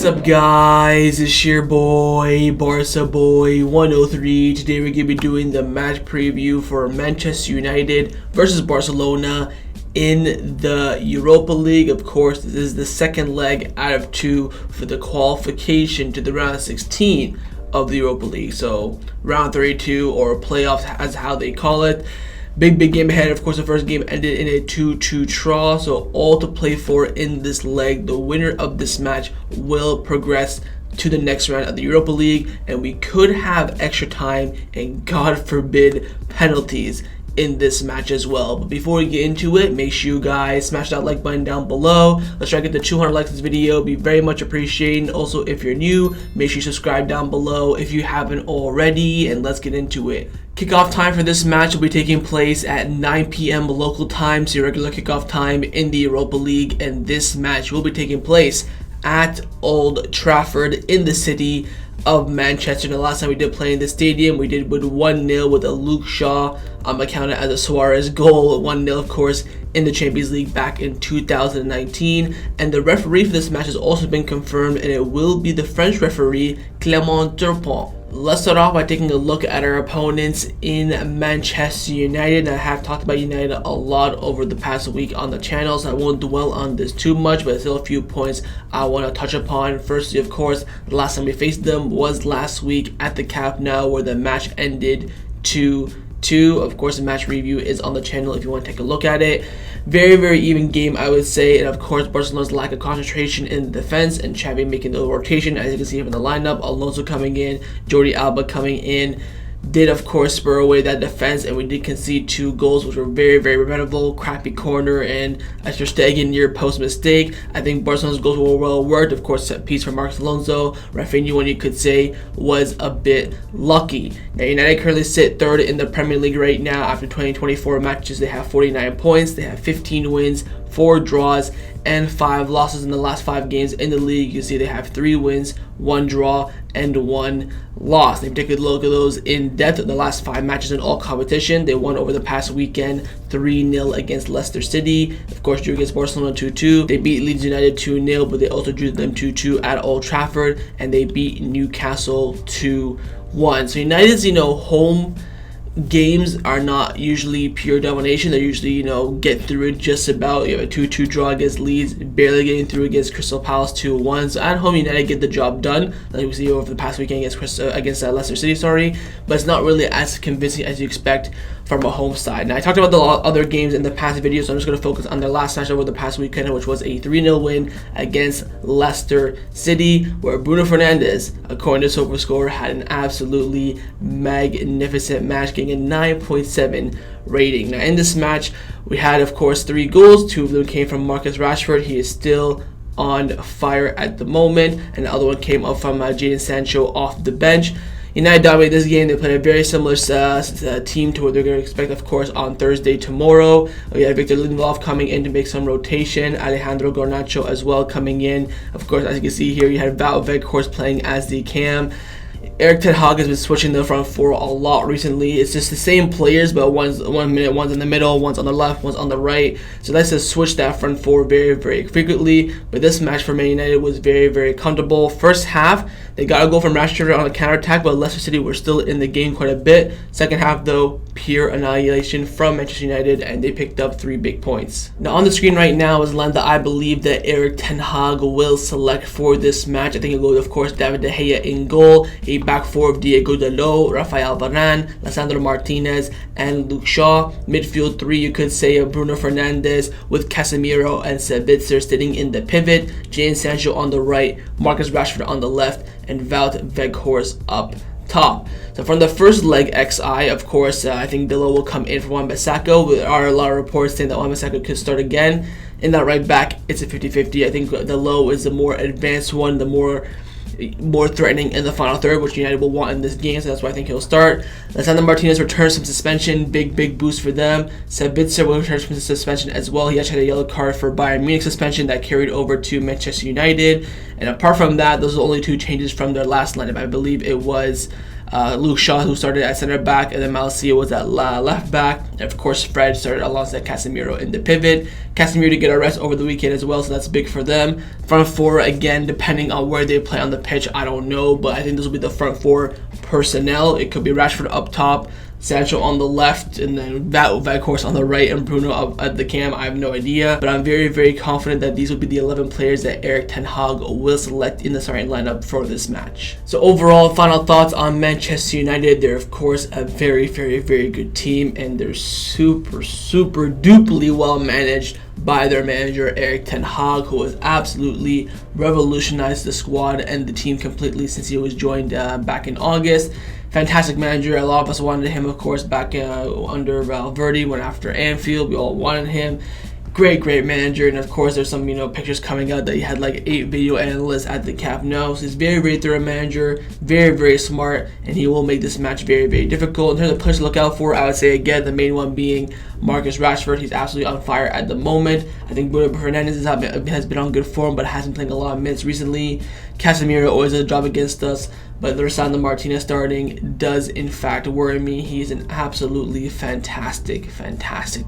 What's up, guys? It's your boy, Barca Boy 103. Today we're going to be doing the match preview for Manchester United versus Barcelona in the Europa League. Of course, this is the second leg out of two for the qualification to the round 16 of the Europa League. So round 32, or playoffs as how they call it. Big game ahead. Of course, the first game ended in a 2-2 draw, so all to play for in this leg. The winner of this match will progress to the next round of the Europa League, and we could have extra time and, God forbid, penalties in this match as well. But before we get into it, make sure you guys smash that like button down below. Let's try to get the 200 likes in this video. Be very much appreciated. Also, if you're new, make sure you subscribe down below if you haven't already, and let's get into it. Kickoff time for this match will be taking place at 9 p.m. local time, so your regular kickoff time in the Europa League, and this match will be taking place at Old Trafford in the city of Manchester. And the last time we did play in the stadium, we did with 1-0 with a Luke Shaw accounted as a Suarez goal, 1-0 of course in the Champions League back in 2019. And the referee for this match has also been confirmed, and it will be the French referee Clément Turpin. Let's start off by taking a look at our opponents in Manchester United. I have talked about United a lot over the past week on the channel, so I won't dwell on this too much, but still a few points I want to touch upon. Firstly, of course, the last time we faced them was last week at the Camp Nou, where the match ended 2-2. Of course, the match review is on the channel if you want to take a look at it. Very even game, I would say. And of course, Barcelona's lack of concentration in the defense, and Xavi making the rotation, as you can see from the lineup. Alonso coming in, Jordi Alba coming in, did of course spur away that defense, and we did concede 2 goals, which were very regrettable. Crappy corner and a Ter Stegen near post mistake. I think Barcelona's goals were well worked. Of course, set piece for Marcos Alonso. Rafinha, one you could say, was a bit lucky. Now, United currently sit third in the Premier League right now. After 24 matches, they have 49 points. They have 15 wins, 4 draws, and 5 losses in the last 5 games in the league. You see they have 3 wins, 1 draw, and 1 loss. If you take a look at those in depth, the last 5 matches in all competition, they won over the past weekend 3-0 against Leicester City. Of course, drew against Barcelona 2-2. They beat Leeds United 2-0, but they also drew them 2-2 at Old Trafford, and they beat Newcastle 2-1. So United's, home games are not usually pure domination. They usually, get through it just about. You have a 2-2 draw against Leeds, barely getting through against Crystal Palace 2-1. So at home, United get the job done, like we see over the past weekend against Leicester City, but it's not really as convincing as you expect from a home side. Now, I talked about the other games in the past video, so I'm just going to focus on their last match over the past weekend, which was a 3-0 win against Leicester City, where Bruno Fernandes, according to SofaScore, had an absolutely magnificent match, getting a 9.7 rating. Now, in this match, we had, of course, 3 goals. 2 of them came from Marcus Rashford. He is still on fire at the moment, and the other one came up from Jadon Sancho off the bench. United dominated this game. They played a very similar team to what they're going to expect, of course, on Thursday tomorrow. We had Victor Lindelof coming in to make some rotation. Alejandro Garnacho as well coming in. Of course, as you can see here, you had Wout Weghorst playing as the cam. Erik ten Hag has been switching the front 4 a lot recently. It's just the same players, but one's in the middle, one's on the left, one's on the right. So let's just switch that front 4 very frequently. But this match for Man United was very comfortable. First half, they got a goal from Rashford on a counterattack, but Leicester City were still in the game quite a bit. Second half, though, pure annihilation from Manchester United, and they picked up 3 big points. Now, on the screen right now is Lens that I believe that Erik ten Hag will select for this match. I think it'll go, of course, David De Gea in goal, a back 4 of Diego Dalot, Rafael Varane, Lisandro Martinez, and Luke Shaw. Midfield 3, you could say, of Bruno Fernandes with Casemiro and Sabitzer sitting in the pivot, Jadon Sancho on the right, Marcus Rashford on the left, and Wout Weghorst up top. So from the first leg XI, of course, I think Dalot will come in for Wan-Bissaka. There are a lot of reports saying that Wan-Bissaka could start again. In that right back, it's a 50-50. I think Dalot is the more advanced one, the more threatening in the final third, which United will want in this game, so that's why I think he'll start. Lisandro Martinez returns from suspension, big boost for them. Sabitzer will return from suspension as well. He actually had a yellow card for Bayern Munich suspension that carried over to Manchester United. And apart from that, those are the only 2 changes from their last lineup. I believe it was Luke Shaw, who started at center back, and then Malacia was at left back. And of course, Fred started alongside Casemiro in the pivot. Casemiro to get a rest over the weekend as well, so that's big for them. Front four, again, depending on where they play on the pitch, I don't know, but I think this will be the front four personnel. It could be Rashford up top, Sancho on the left, and then Weghorst on the right, and Bruno up at the cam. I have no idea, but I'm very, very confident that these will be the 11 players that Erik ten Hag will select in the starting lineup for this match. So overall, final thoughts on Manchester United. They're of course a very, very, very good team, and they're super, super duply well managed by their manager Erik ten Hag, who has absolutely revolutionized the squad and the team completely since he was joined back in August. Fantastic manager. A lot of us wanted him, of course, back under Valverde when after Anfield. We all wanted him. Great manager. And of course, there's some pictures coming out that he had like 8 video analysts at the Camp Nou. So he's very, very thorough manager, very, very smart, and he will make this match very, very difficult. In terms of players to look out for, I would say again the main one being Marcus Rashford. He's absolutely on fire at the moment. I think Bruno Fernandes has been on good form, but hasn't played a lot of minutes recently. Casemiro always does a job against us, but Lisandro Martinez starting does in fact worry me. He's an absolutely fantastic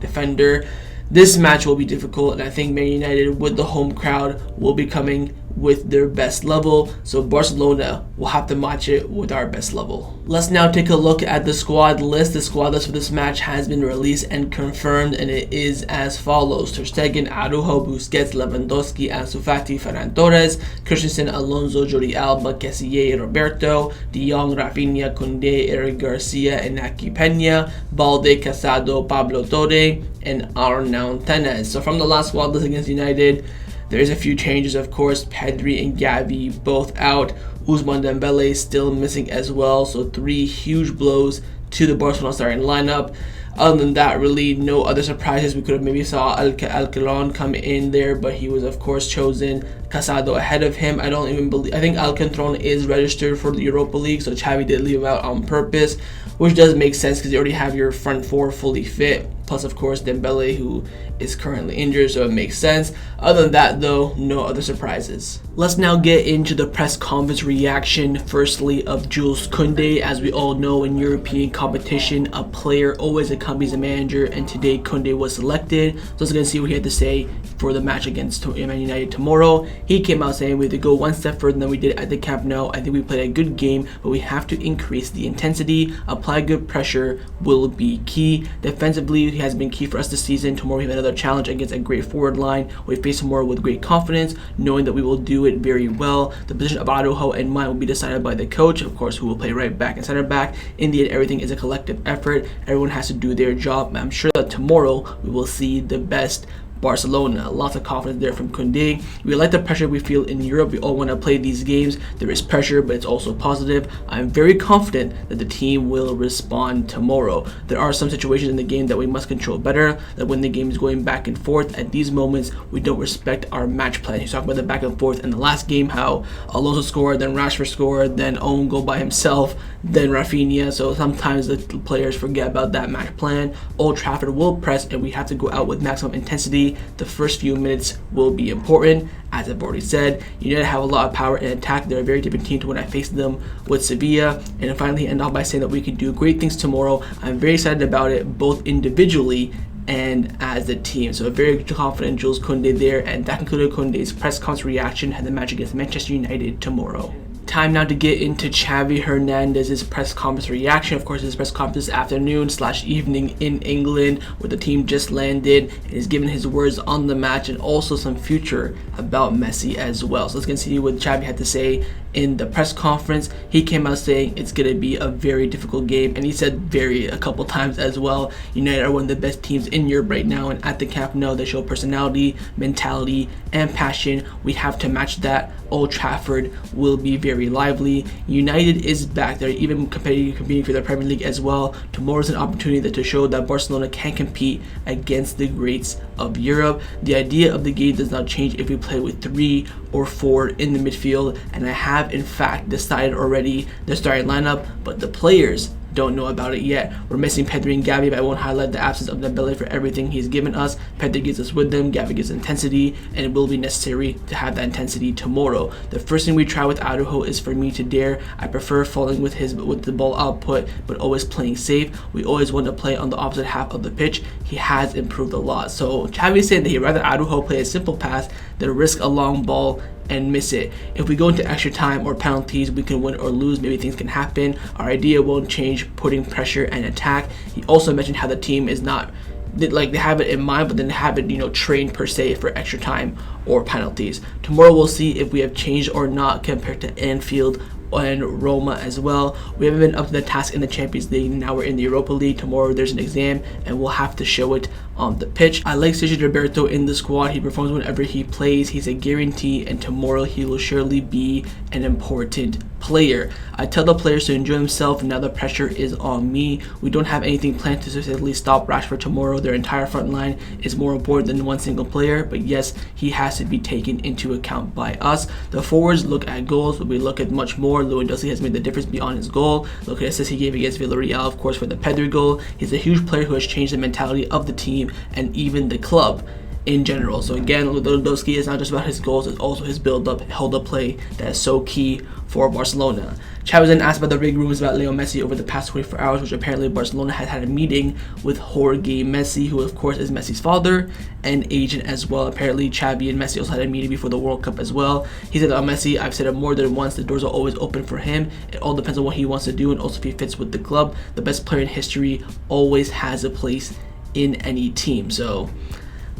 defender. This match will be difficult, and I think Man United with the home crowd will be coming with their best level, so Barcelona will have to match it with our best level. Let's now take a look at the squad list. The squad list for this match has been released and confirmed, and it is as follows: Ter Stegen, Araujo, Busquets, Lewandowski, Ansu Fati, Ferran Torres, Christensen, Alonso, Jordi Alba, Kessie, Roberto, De Jong, Rafinha, Kounde, Eric Garcia, Inaki Peña, Balde, Casado, Pablo Torre, and Arnaud Tenes. So from the last squad list against United, there's a few changes, of course. Pedri and Xavi both out. Ousmane Dembele still missing as well. So 3 huge blows to the Barcelona starting lineup. Other than that, really no other surprises. We could have maybe saw Alcaron come in there, but he was of course chosen. Casado ahead of him. I think Alcantron is registered for the Europa League, so Xavi did leave him out on purpose, which does make sense because you already have your front four fully fit. Plus, of course, Dembele, who is currently injured, so it makes sense. Other than that, though, no other surprises. Let's now get into the press conference reaction, firstly, of Jules Kounde. As we all know, in European competition, a player always accompanies a manager, and today Kounde was selected. So let's going to see what he had to say for the match against Man United tomorrow. He came out saying we had to go one step further than we did at the Camp Nou. I think we played a good game, but we have to increase the intensity. Apply good pressure will be key. Defensively, he has been key for us this season. Tomorrow we have another challenge against a great forward line. We face tomorrow with great confidence, knowing that we will do it very well. The position of Araujo and mine will be decided by the coach, of course, who will play right back and center back. In the end, everything is a collective effort. Everyone has to do their job. I'm sure that tomorrow we will see the best Barcelona. Lots of confidence there from Kounde. We like the pressure we feel in Europe. We all want to play these games. There is pressure, but it's also positive. I'm very confident that the team will respond tomorrow. There are some situations in the game that we must control better, that when the game is going back and forth, at these moments, we don't respect our match plan. You talk about the back and forth in the last game, how Alonso scored, then Rashford scored, then Owen goal by himself, then Rafinha. So sometimes the players forget about that match plan. Old Trafford will press, and we have to go out with maximum intensity. The first few minutes will be important. As I've already said, United have a lot of power in attack. They're a very different team to when I faced them with Sevilla. And finally, end off by saying that we can do great things tomorrow. I'm very excited about it, both individually and as a team. So a very confident Jules Kounde there. And that concluded Kounde's press conference reaction and the match against Manchester United tomorrow. Time now to get into Xavi Hernandez's press conference reaction. Of course, his press conference this afternoon/evening in England, where the team just landed, and he's given his words on the match and also some future about Messi as well. So let's get to see what Xavi had to say in the press conference. He came out saying it's going to be a very difficult game, and he said very a couple times as well. United are one of the best teams in Europe right now, and at the Camp Nou they show personality, mentality, and passion. We have to match that. Old Trafford will be very lively. United is back. They're even competing for the Premier League as well. Tomorrow's an opportunity to show that Barcelona can compete against the greats of Europe. The idea of the game does not change if we play with 3 or 4 in the midfield, and I have in fact decided already the starting lineup, but the players don't know about it yet. We're missing Pedri and Gavi, but I won't highlight the absence of Dembele for everything he's given us. Pedri gives us with them, Gavi gives intensity, and it will be necessary to have that intensity tomorrow. The first thing we try with Araujo is for me to dare. I prefer falling with the ball output, but always playing safe. We always want to play on the opposite half of the pitch. He has improved a lot. So Xavi said that he'd rather Araujo play a simple pass than risk a long ball and miss it. If we go into extra time or penalties, we can win or lose. Maybe things can happen. Our idea won't change, putting pressure and attack. He also mentioned how the team is not like they have it in mind, but then they have it, trained per se for extra time or penalties. Tomorrow we'll see if we have changed or not compared to Anfield and Roma as well. We haven't been up to the task in the Champions League. Now we're in the Europa League. Tomorrow there's an exam and we'll have to show it on the pitch. I like Sergio Roberto in the squad. He performs whenever he plays. He's a guarantee, and tomorrow he will surely be an important player. I tell the players to enjoy themselves. Now the pressure is on me. We don't have anything planned to specifically stop Rashford tomorrow. Their entire front line is more important than one single player, but yes, he has to be taken into account by us. The forwards look at goals, but we look at much more. Lewandowski has made the difference beyond his goal. Look at assists he gave against Villarreal, of course, for the Pedri goal. He's a huge player who has changed the mentality of the team and even the club in general. So again, Lewandowski is not just about his goals, it's also his build-up, hold-up play that is so key for Barcelona. Xavi then asked about the big rumors about Leo Messi over the past 24 hours, which apparently Barcelona had a meeting with Jorge Messi, who of course is Messi's father and agent as well. Apparently Xavi and Messi also had a meeting before the World Cup as well. He said on Messi, I've said it more than once, the doors are always open for him. It all depends on what he wants to do and also if he fits with the club. The best player in history always has a place in any team. So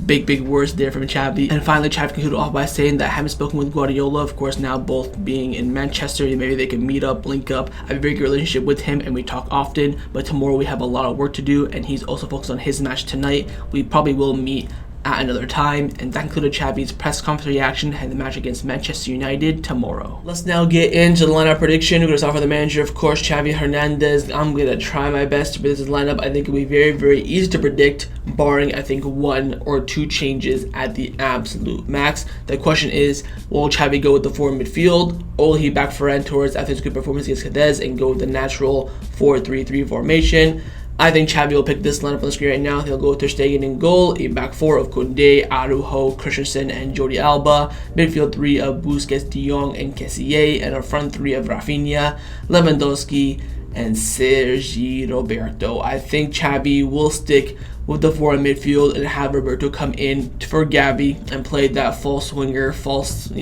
big words there from Xavi. And finally, Xavi concluded off by saying that I haven't spoken with Guardiola, of course now both being in Manchester, maybe they can meet up, link up. I have a very good relationship with him and we talk often, but tomorrow we have a lot of work to do and he's also focused on his match tonight. We probably will meet at another time, and that concluded Xavi's press conference reaction ahead of the match against Manchester United tomorrow. Let's now get into the lineup prediction. We're going to start with the manager, of course, Xavi Hernandez. I'm going to try my best to predict this lineup. I think it'll be very easy to predict, barring I think 1 or 2 changes at the absolute max. The question is, will Xavi go with the forward midfield, or will he back Ferran Torres after his good performance against Cadiz and go with the natural 4-3-3 formation? I think Xavi will pick this lineup on the screen right now. He'll go with Ter Stegen in goal, a back 4 of Kounde, Araujo, Christensen, and Jordi Alba, midfield 3 of Busquets, De Jong, and Garcia, and a front 3 of Rafinha, Lewandowski, and Sergio Roberto. I think Xavi will stick with the forward midfield and have Roberto come in for Gavi and play that false winger, false,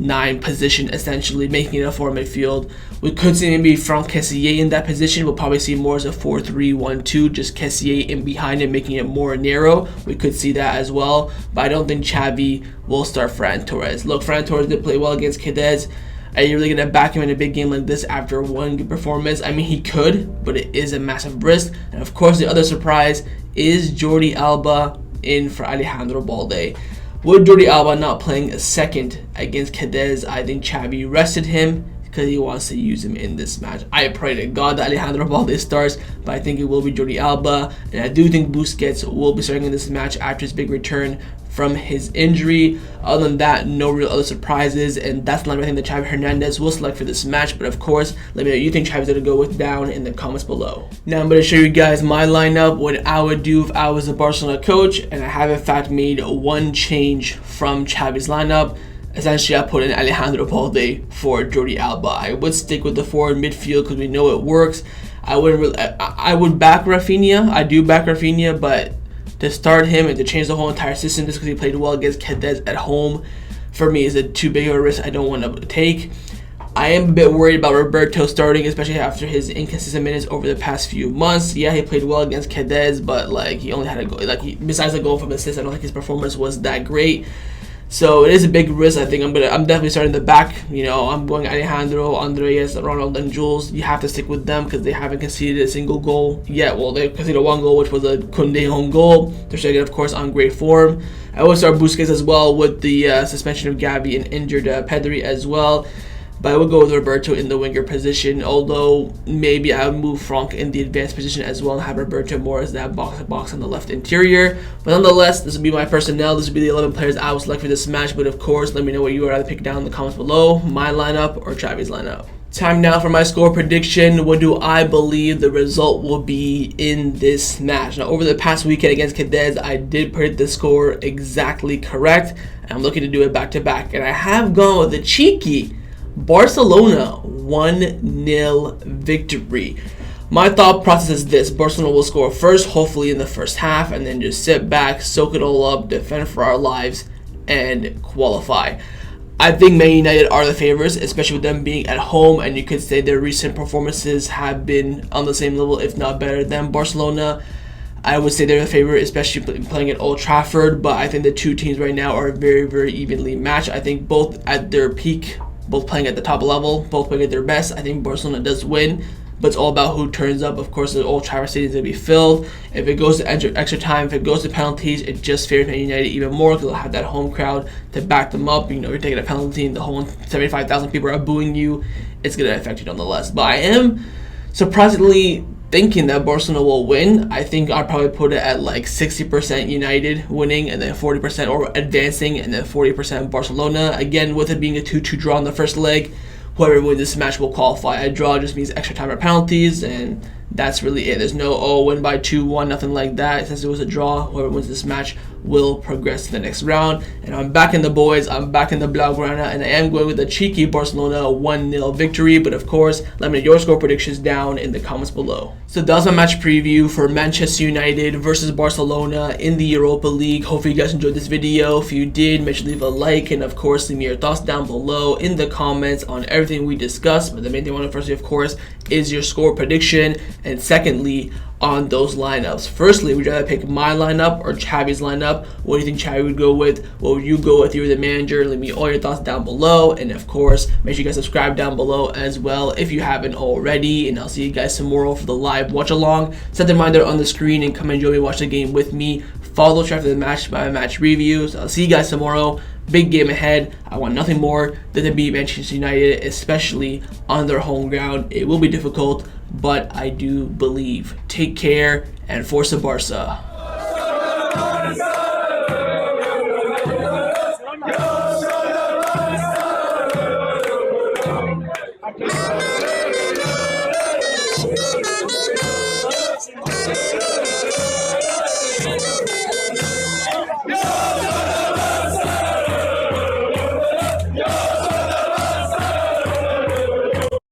9 position, essentially making it a forward midfield. We could see maybe Franck Kessié in that position. We'll probably see more as a 4-3-1-2, just Kessié in behind it, making it more narrow. We could see that as well, but I don't think Xavi will start Ferran Torres. Look, Ferran Torres did play well against Cadiz. Are you really going to back him in a big game like this after one good performance? I mean, he could, but it is a massive risk. And of course, the other surprise is Jordi Alba in for Alejandro Balde. With Jordi Alba not playing a second against Cadiz, I think Xavi rested him because he wants to use him in this match. I pray to God that Alejandro Balde starts, but I think it will be Jordi Alba. And I do think Busquets will be starting in this match after his big return from his injury. Other than that, no real other surprises, and that's the lineup I think that Xavi Hernandez will select for this match. But of course, let me know what you think Xavi's going to go with down in the comments below. Now I'm going to show you guys my lineup, what I would do if I was a Barcelona coach, and I have in fact made one change from Xavi's lineup. Essentially, I put in Alejandro Balde for Jordi Alba. I would stick with the forward midfield because we know it works. I would back Rafinha. I do back Rafinha, but to start him and to change the whole entire system just because he played well against Cadiz at home, for me, is a too big of a risk I don't want to take. I am a bit worried about Roberto starting, especially after his inconsistent minutes over the past few months. Yeah, he played well against Cadiz, but he only had a goal. Besides the goal from assist, I don't think his performance was that great. So it is a big risk. I think I'm definitely starting the back. I'm going Alejandro, Andreas, Ronald, and Jules. You have to stick with them because they haven't conceded a single goal yet. Well, they conceded one goal, which was a Kounde own goal. They're staying, of course, on great form. I will start Busquets as well with the suspension of Gavi and injured Pedri as well. But I would go with Roberto in the winger position, although maybe I would move Franck in the advanced position as well and have Roberto more as that box-to-box on the left interior. But nonetheless, this will be my personnel. This will be the 11 players I will select for this match. But of course, let me know what you would rather pick down in the comments below, my lineup or Xavi's lineup. Time now for my score prediction. What do I believe the result will be in this match? Now, over the past weekend against Cadiz, I did predict the score exactly correct. And I'm looking to do it back to back. And I have gone with the cheeky Barcelona 1-0 victory. My thought process is this: Barcelona will score first, hopefully in the first half, and then just sit back, soak it all up, defend for our lives, and qualify. I think Man United are the favorites, especially with them being at home, and you could say their recent performances have been on the same level, if not better, than Barcelona. I would say they're the favorite, especially playing at Old Trafford, but I think the two teams right now are very, very evenly matched. I think both at their peak, both playing at the top level, both playing at their best. I think Barcelona does win, but it's all about who turns up. Of course, the Old Trafford Stadium is going to be filled. If it goes to extra time, if it goes to penalties, it just favors Man United even more because they'll have that home crowd to back them up. You know, you're taking a penalty and the whole 75,000 people are booing you. It's going to affect you nonetheless. But I am surprisingly thinking that Barcelona will win. I think I'd probably put it at like 60% United winning and then 40% or advancing and then 40% Barcelona. Again, with it being a 2-2 draw in the first leg, whoever wins this match will qualify. A draw just means extra time or penalties, and that's really it. There's no, win by 2-1, nothing like that. Since it was a draw, whoever wins this match will progress to the next round. And I'm back in the boys. I'm back in the Blaugrana, and I am going with a cheeky Barcelona 1-0 victory. But of course, let me know your score predictions down in the comments below. So that was my match preview for Manchester United versus Barcelona in the Europa League. Hopefully you guys enjoyed this video. If you did, make sure to leave a like, and of course, leave me your thoughts down below in the comments on everything we discussed. But the main thing I want to firstly, of course, is your score prediction, and secondly, on those lineups. Firstly, would you rather pick my lineup or Xavi's lineup? What do you think Xavi would go with? What would you go with? You're the manager. Leave me all your thoughts down below, and of course, make sure you guys subscribe down below as well if you haven't already. And I'll see you guys tomorrow for the live watch along. Set the reminder on the screen and come and join me, watch the game with me. Follow after the match by match reviews. I'll see you guys tomorrow. Big game ahead. I want nothing more than to beat Manchester United, especially on their home ground. It will be difficult, but I do believe. Take care and Forza Barca.